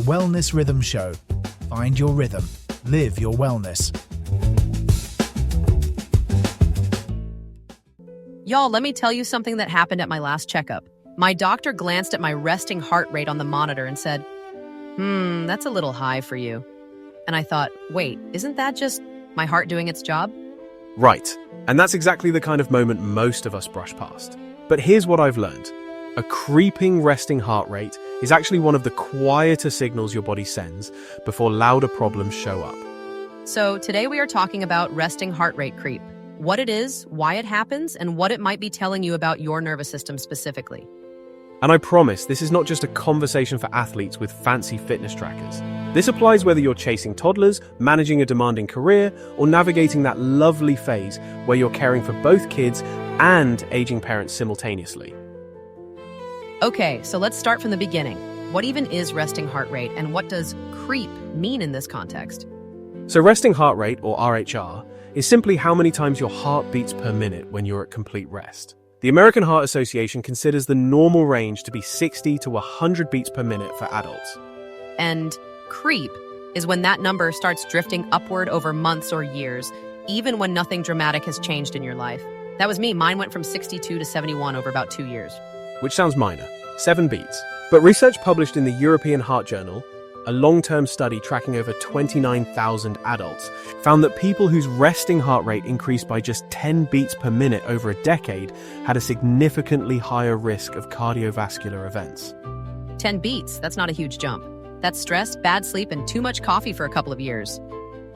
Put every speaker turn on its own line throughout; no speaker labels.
Wellness Rhythm Show. Find your rhythm. Live your wellness.
Y'all, let me tell you something that happened at my last checkup. My doctor glanced at my resting heart rate on the monitor and said, that's a little high for you. And I thought, wait, isn't that just my heart doing its job?
Right. And that's exactly the kind of moment most of us brush past. But here's what I've learned. A creeping resting heart rate is actually one of the quieter signals your body sends before louder problems show up.
So today we are talking about resting heart rate creep. What it is, why it happens, and what it might be telling you about your nervous system specifically.
And I promise this is not just a conversation for athletes with fancy fitness trackers. This applies whether you're chasing toddlers, managing a demanding career, or navigating that lovely phase where you're caring for both kids and aging parents simultaneously.
Okay, so let's start from the beginning. What even is resting heart rate, and what does creep mean in this context?
So resting heart rate, or RHR, is simply how many times your heart beats per minute when you're at complete rest. The American Heart Association considers the normal range to be 60 to 100 beats per minute for adults.
And creep is when that number starts drifting upward over months or years, even when nothing dramatic has changed in your life. That was me. Mine went from 62 to 71 over about 2 years.
Which sounds minor, 7 beats. But research published in the European Heart Journal, a long-term study tracking over 29,000 adults, found that people whose resting heart rate increased by just 10 beats per minute over a decade had a significantly higher risk of cardiovascular events.
10 beats, that's not a huge jump. That's stress, bad sleep, and too much coffee for a couple of years.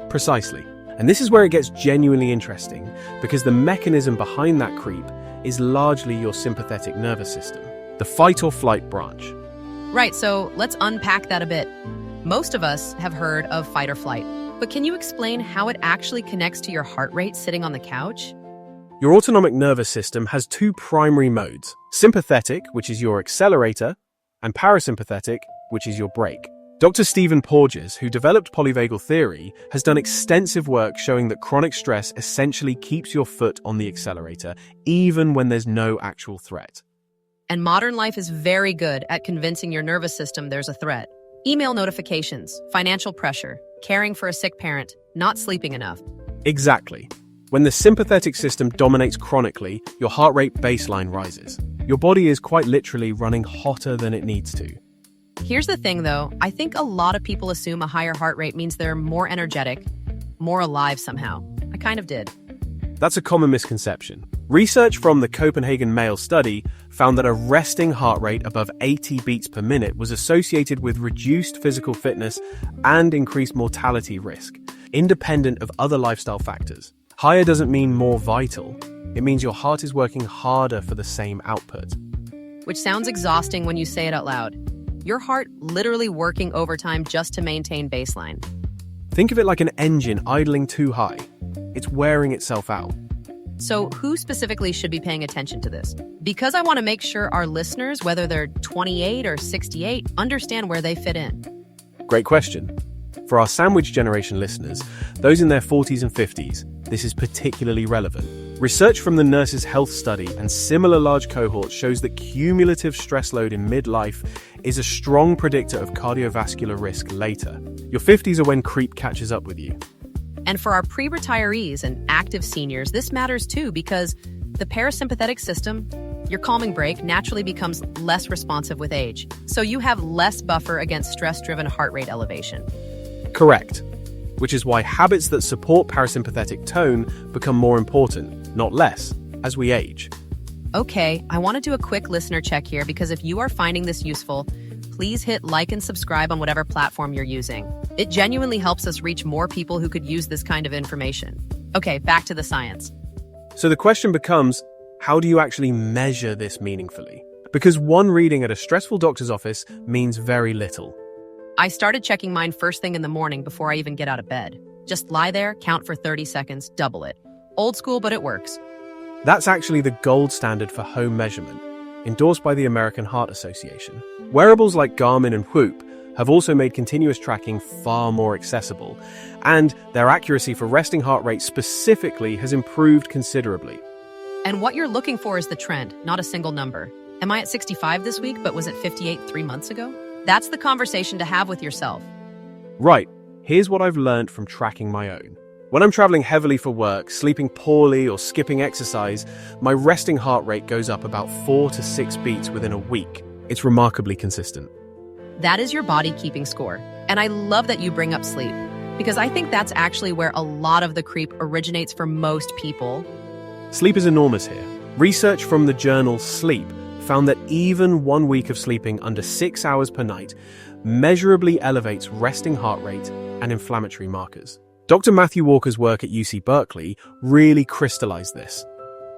Precisely. And this is where it gets genuinely interesting, because the mechanism behind that creep is largely your sympathetic nervous system, the fight or flight branch.
Right, so let's unpack that a bit. Most of us have heard of fight or flight, but can you explain how it actually connects to your heart rate sitting on the couch?
Your autonomic nervous system has two primary modes: sympathetic, which is your accelerator, and parasympathetic, which is your brake. Dr. Stephen Porges, who developed polyvagal theory, has done extensive work showing that chronic stress essentially keeps your foot on the accelerator, even when there's no actual threat.
And modern life is very good at convincing your nervous system there's a threat. Email notifications, financial pressure, caring for a sick parent, not sleeping enough.
Exactly. When the sympathetic system dominates chronically, your heart rate baseline rises. Your body is quite literally running hotter than it needs to.
Here's the thing, though. I think a lot of people assume a higher heart rate means they're more energetic, more alive somehow. I kind of did.
That's a common misconception. Research from the Copenhagen Male study found that a resting heart rate above 80 beats per minute was associated with reduced physical fitness and increased mortality risk, independent of other lifestyle factors. Higher doesn't mean more vital. It means your heart is working harder for the same output.
Which sounds exhausting when you say it out loud. Your heart literally working overtime just to maintain baseline.
Think of it like an engine idling too high. It's wearing itself out.
So who specifically should be paying attention to this? Because I want to make sure our listeners, whether they're 28 or 68, understand where they fit in.
Great question. For our sandwich generation listeners, those in their 40s and 50s, this is particularly relevant. Research from the Nurses' Health Study and similar large cohorts shows that cumulative stress load in midlife is a strong predictor of cardiovascular risk later. Your 50s are when creep catches up with you.
And for our pre-retirees and active seniors, this matters too, because the parasympathetic system, your calming brake, naturally becomes less responsive with age. So you have less buffer against stress-driven heart rate elevation.
Correct. Which is why habits that support parasympathetic tone become more important, not less, as we age.
Okay, I want to do a quick listener check here, because if you are finding this useful, please hit like and subscribe on whatever platform you're using. It genuinely helps us reach more people who could use this kind of information. Okay, back to the science.
So the question becomes, how do you actually measure this meaningfully? Because one reading at a stressful doctor's office means very little.
I started checking mine first thing in the morning before I even get out of bed. Just lie there, count for 30 seconds, double it. Old school, but it works.
That's actually the gold standard for home measurement, endorsed by the American Heart Association. Wearables like Garmin and Whoop have also made continuous tracking far more accessible, and their accuracy for resting heart rate specifically has improved considerably.
And what you're looking for is the trend, not a single number. Am I at 65 this week, but was it 58 3 months ago? That's the conversation to have with yourself.
Right, here's what I've learned from tracking my own. When I'm traveling heavily for work, sleeping poorly, or skipping exercise, my resting heart rate goes up about 4 to 6 beats within a week. It's remarkably consistent.
That is your body keeping score. And I love that you bring up sleep, because I think that's actually where a lot of the creep originates for most people.
Sleep is enormous here. Research from the journal Sleep found that even 1 week of sleeping under 6 hours per night measurably elevates resting heart rate and inflammatory markers. Dr. Matthew Walker's work at UC Berkeley really crystallized this,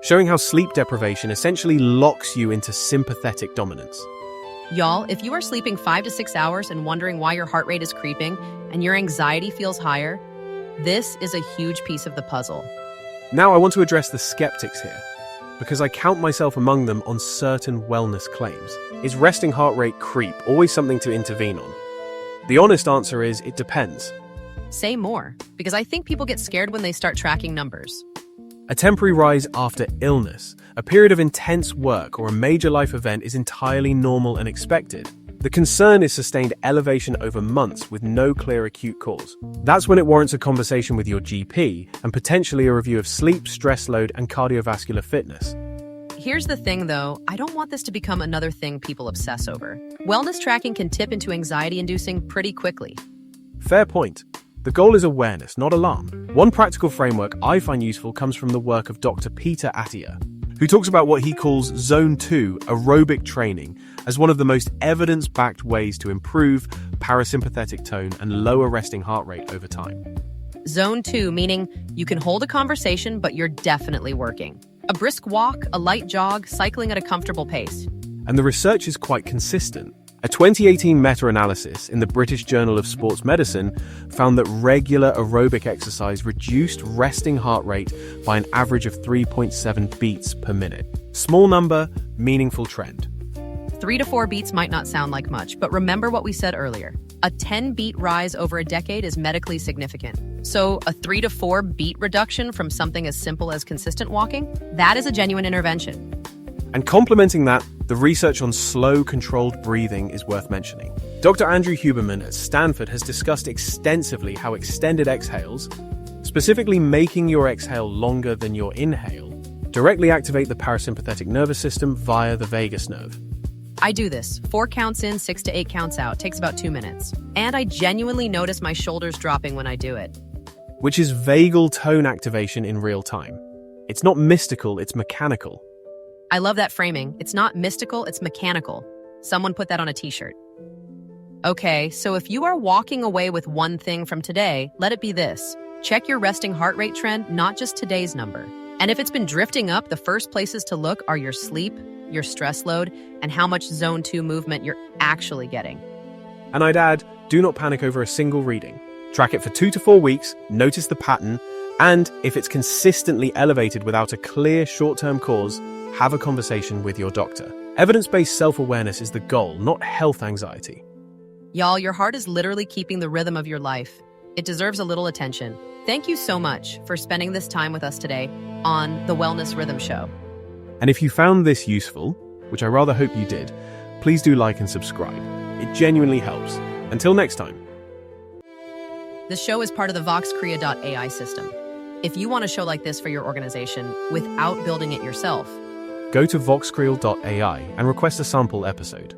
showing how sleep deprivation essentially locks you into sympathetic dominance.
Y'all, if you are sleeping 5 to 6 hours and wondering why your heart rate is creeping and your anxiety feels higher, this is a huge piece of the puzzle.
Now I want to address the skeptics here, because I count myself among them on certain wellness claims. Is resting heart rate creep always something to intervene on? The honest answer is it depends.
Say more, because I think people get scared when they start tracking numbers.
A temporary rise after illness, a period of intense work, or a major life event is entirely normal and expected. The concern is sustained elevation over months with no clear acute cause. That's when it warrants a conversation with your GP and potentially a review of sleep, stress load, and cardiovascular fitness.
Here's the thing, though. I don't want this to become another thing people obsess over. Wellness tracking can tip into anxiety-inducing pretty quickly.
Fair point. The goal is awareness, not alarm. One practical framework I find useful comes from the work of Dr. Peter Attia, who talks about what he calls Zone 2 aerobic training as one of the most evidence-backed ways to improve parasympathetic tone and lower resting heart rate over time.
Zone 2, meaning you can hold a conversation, but you're definitely working. A brisk walk, a light jog, cycling at a comfortable pace.
And the research is quite consistent. A 2018 meta-analysis in the British Journal of Sports Medicine found that regular aerobic exercise reduced resting heart rate by an average of 3.7 beats per minute. Small number, meaningful trend.
3 to 4 beats might not sound like much, but remember what we said earlier. A 10-beat rise over a decade is medically significant. So a 3 to 4 beat reduction from something as simple as consistent walking, that is a genuine intervention.
And complementing that, the research on slow, controlled breathing is worth mentioning. Dr. Andrew Huberman at Stanford has discussed extensively how extended exhales, specifically making your exhale longer than your inhale, directly activate the parasympathetic nervous system via the vagus nerve.
I do this. 4 counts in, 6 to 8 counts out. Takes about 2 minutes. And I genuinely notice my shoulders dropping when I do it.
Which is vagal tone activation in real time. It's not mystical, it's mechanical.
I love that framing. It's not mystical, it's mechanical. Someone put that on a t-shirt. Okay, so if you are walking away with one thing from today, let it be this. Check your resting heart rate trend, not just today's number. And if it's been drifting up, the first places to look are your sleep, your stress load, and how much Zone 2 movement you're actually getting.
And I'd add, do not panic over a single reading. Track it for 2 to 4 weeks, notice the pattern, and if it's consistently elevated without a clear short-term cause, have a conversation with your doctor. Evidence-based self-awareness is the goal, not health anxiety.
Y'all, your heart is literally keeping the rhythm of your life. It deserves a little attention. Thank you so much for spending this time with us today on The Wellness Rhythm Show.
And if you found this useful, which I rather hope you did, please do like and subscribe. It genuinely helps. Until next time.
This show is part of the VoxCrea.AI system. If you want a show like this for your organization without building it yourself,
go to VoxCrea.AI and request a sample episode.